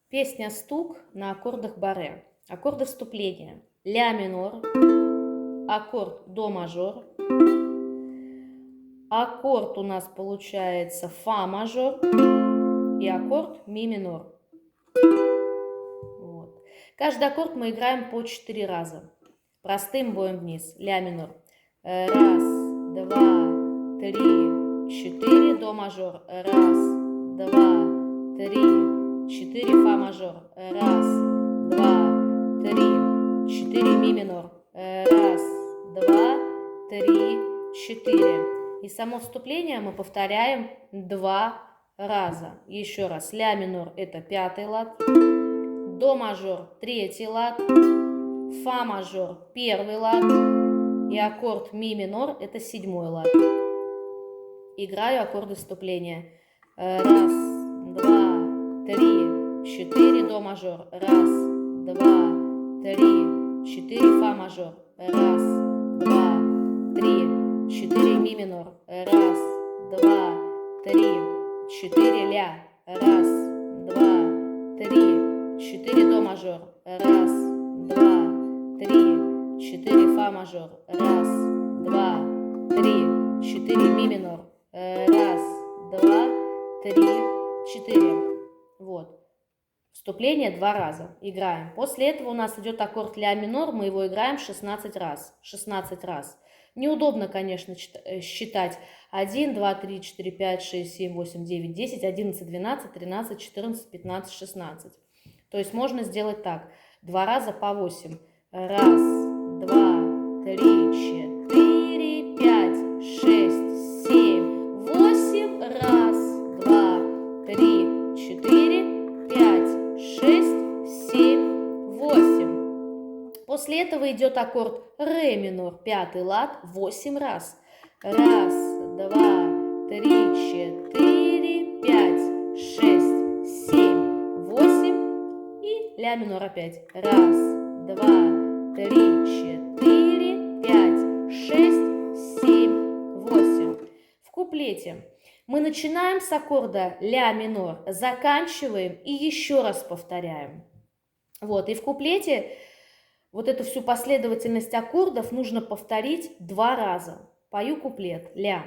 Песня «Стук» на аккордах барре. Аккорды вступления. Ля минор, аккорд до мажор, аккорд у нас получается фа мажор и аккорд ми минор. Вот. Каждый аккорд мы играем по 4 раза. Простым боем вниз. Ля минор. Раз, два, три, четыре. До мажор. Раз, два, три. 4 фа мажор, раз, два, три, 4 ми минор, раз, два, три, 4. И само вступление мы повторяем 2 раза. Еще раз, ля минор это 5-й лад, до мажор 3-й лад, фа мажор 1-й лад и аккорд ми минор это 7-й лад. Играю аккорды вступления. Раз, два, 3, 4 до мажор, раз, два, 3, 4 фа мажор, раз, два, 3, 4 ми минор, раз, два, 3, 4 ля, раз, два, 3, 4 до мажор, раз, два, 3, 4 фа мажор, раз, два, 3, 4 ми минор, раз, два, 3, 4. Вот. Вступление 2 раза. Играем. После этого у нас идет аккорд ля минор. Мы его играем 16 раз. 16 раз. Неудобно, конечно, считать 1, 2, 3, 4, 5, 6, 7, 8, 9, 10, 11, 12, 13, 14, 15, 16. То есть можно сделать так. 2 раза по 8. Раз, два, 3, 4, 5, 6, 7, 8. Раз, два, 3, 4, 5, 6, 7, 8. После этого идет аккорд ре минор, 5-й лад, 8 раз. Раз, два, 3, 4, 5, 6, 7, 8. И ля минор опять. Раз, два, 3, 4, 5, 6, 7, 8. В куплете мы начинаем с аккорда ля минор, заканчиваем и еще раз повторяем. Вот, и в куплете вот эту всю последовательность аккордов нужно повторить 2 раза. Пою куплет. Ля.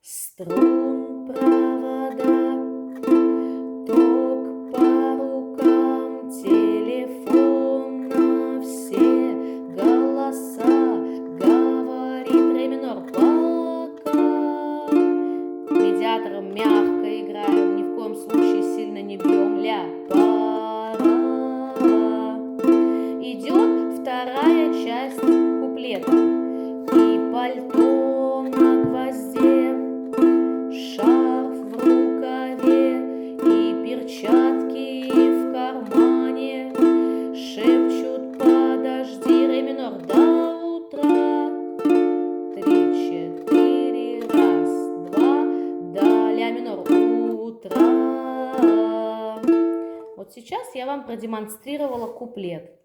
Струн, провода, ток по рукам, телефон на все голоса, говорит ре минор пока. Медиатором мягко играем, ни в коем случае сильно не бьем. Ля. Пора. Идет вторая часть куплета. И пальто на гвозде, шарф в рукаве, и перчатки в кармане шепчут подожди, ре минор до утра. 3, 4, раз, два, до ля минор утра. Вот сейчас я вам продемонстрировала куплет.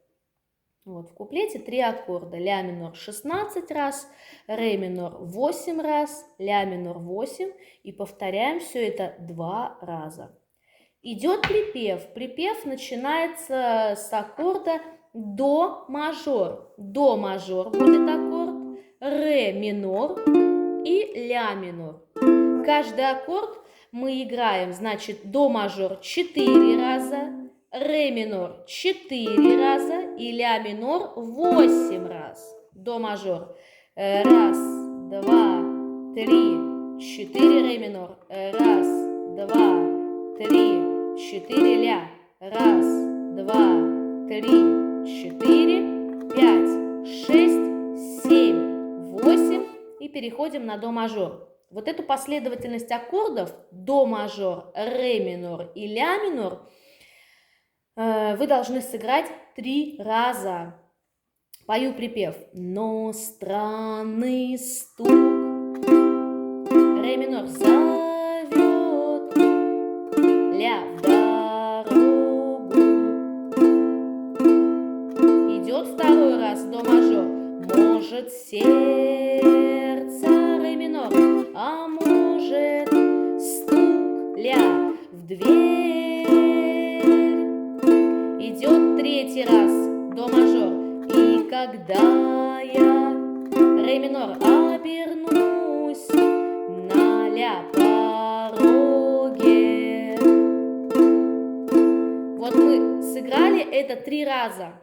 Вот, в куплете 3 аккорда. Ля минор 16 раз, ре минор 8 раз, ля минор 8. И повторяем все это 2 раза. Идет припев. Припев начинается с аккорда до мажор. До мажор будет аккорд, ре минор и ля минор. Каждый аккорд мы играем, значит, до мажор 4 раза, ре минор 4 раза и ля минор 8 раз. До мажор. Раз, два, 3, 4 ре минор. Раз, два, 3, 4 ля. Раз, два, 3, 4, 5, 6, 7, 8. И переходим на до мажор. Вот эту последовательность аккордов до мажор, ре минор и ля минор вы должны сыграть 3 раза. Пою припев. Но странный стук, ре минор зовет, ля в дорогу. Идет второй раз до мажор. Может сердце, ре минор, а может стук, ля в дверь. Третий раз. До мажор. И когда я, ре минор, обернусь на ля пороге. Вот мы сыграли это 3 раза.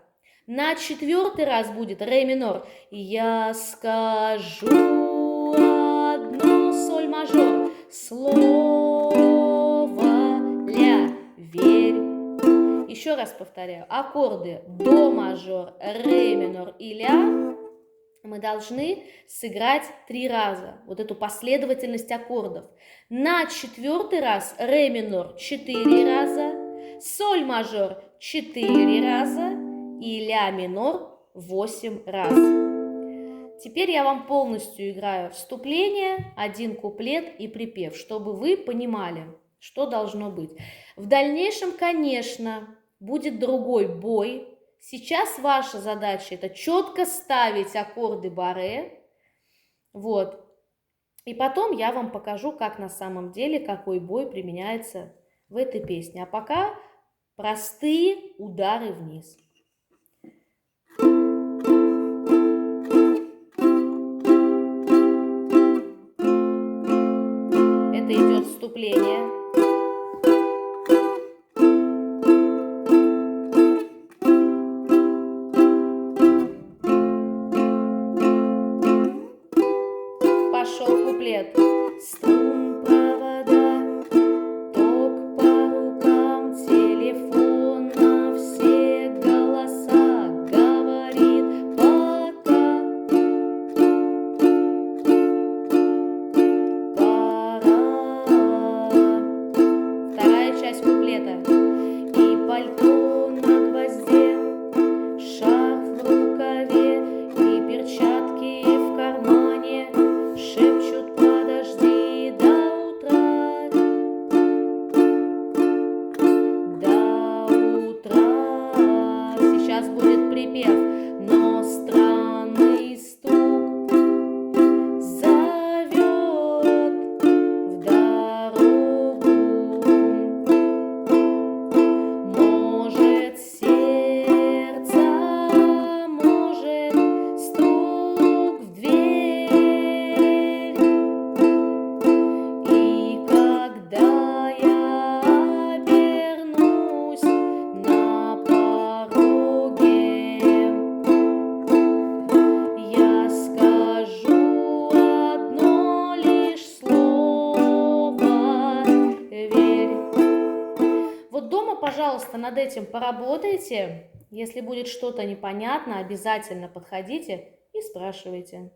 На 4-й раз будет ре минор. Я скажу одно соль мажор. Слово ля, верь. Еще раз повторяю. Аккорды до мажор, ре минор и ля мы должны сыграть 3 раза. Вот эту последовательность аккордов. На 4-й раз ре минор 4 раза, соль мажор 4 раза и ля минор 8 раз. Теперь я вам полностью играю вступление, один куплет и припев, чтобы вы понимали, что должно быть. В дальнейшем, конечно, будет другой бой. Сейчас ваша задача это четко ставить аккорды барре. Вот. И потом я вам покажу, как на самом деле, какой бой применяется в этой песне. А пока простые удары вниз. Это идет вступление. Пошел куплет. Струн, провода, ток по рукам, телефона, все голоса, говорит пока. Пора. Вторая часть куплета. И пальто на гвозде, шарф в рукаве, и перчатки в кармане. Шепчут, подожди до утра. До утра. Сейчас будет припев, но странный стук зовет в дорогу. Может, сердце, может, стук в дверь. И когда я обернусь на пороге, я скажу одно лишь слово верь. Вот дома, пожалуйста, над этим поработайте. Если будет что-то непонятно, обязательно подходите и спрашивайте.